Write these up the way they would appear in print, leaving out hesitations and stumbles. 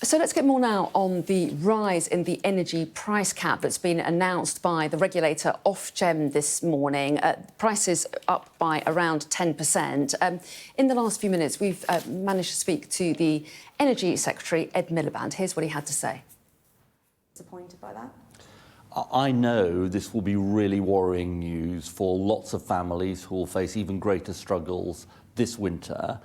So let's get more now on the rise in the energy price cap that's been announced by the regulator Ofgem this morning. Prices up by around 10%. In the last few minutes, we've managed to speak to the Energy Secretary Ed Miliband. Here's what he had to say. Disappointed by that? I know this will be really worrying news for lots of families who will face even greater struggles this winter.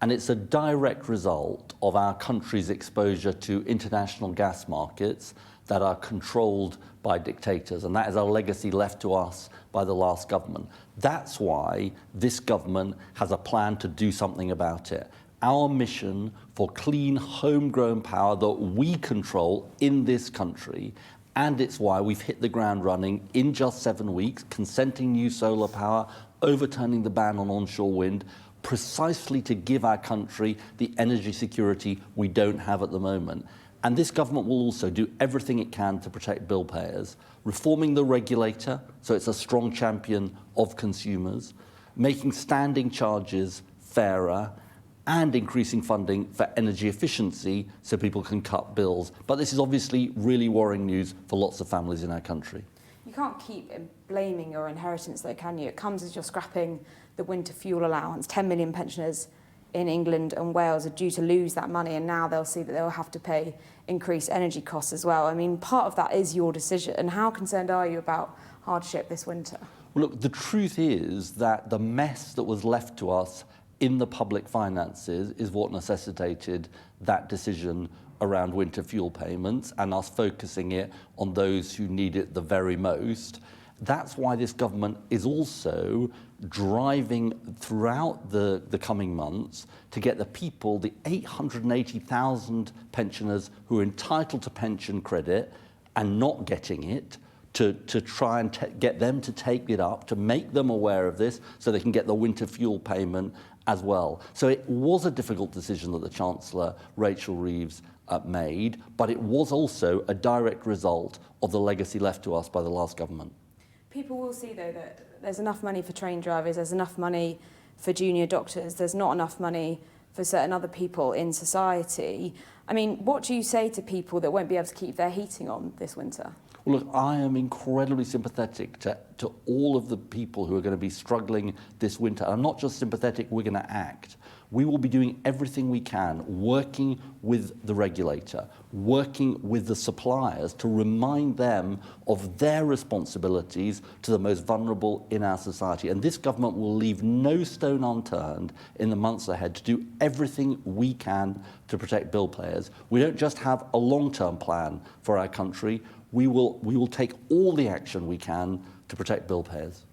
And it's a direct result of our country's exposure to international gas markets that are controlled by dictators. And that is a legacy left to us by the last government. That's why this government has a plan to do something about it. Our mission for clean, homegrown power that we control in this country. And it's why we've hit the ground running in just 7 weeks, consenting new solar power, overturning the ban on onshore wind, precisely to give our country the energy security we don't have at the moment. And this government will also do everything it can to protect bill payers, reforming the regulator so it's a strong champion of consumers, making standing charges fairer, and increasing funding for energy efficiency so people can cut bills. But this is obviously really worrying news for lots of families in our country. You can't keep blaming your inheritance though, can you? It comes as you're scrapping the winter fuel allowance. 10 million pensioners in England and Wales are due to lose that money, and now they'll see that they'll have to pay increased energy costs as well. I mean, part of that is your decision. And how concerned are you about hardship this winter? Well, look, the truth is that the mess that was left to us in the public finances is what necessitated that decision around winter fuel payments and us focusing it on those who need it the very most. That's why this government is also driving throughout the coming months to get the people, the 880,000 pensioners who are entitled to pension credit and not getting it, to try and get them to take it up, to make them aware of this so they can get the winter fuel payment as well. So it was a difficult decision that the Chancellor, Rachel Reeves, made, but it was also a direct result of the legacy left to us by the last government. People will see, though, that there's enough money for train drivers, there's enough money for junior doctors, there's not enough money for certain other people in society. I mean, what do you say to people that won't be able to keep their heating on this winter? Well, look, I am incredibly sympathetic to all of the people who are going to be struggling this winter. I'm not just sympathetic, we're going to act. We will be doing everything we can, working with the regulator, working with the suppliers to remind them of their responsibilities to the most vulnerable in our society. And this government will leave no stone unturned in the months ahead to do everything we can to protect bill payers. We don't just have a long-term plan for our country. We will take all the action we can to protect bill payers.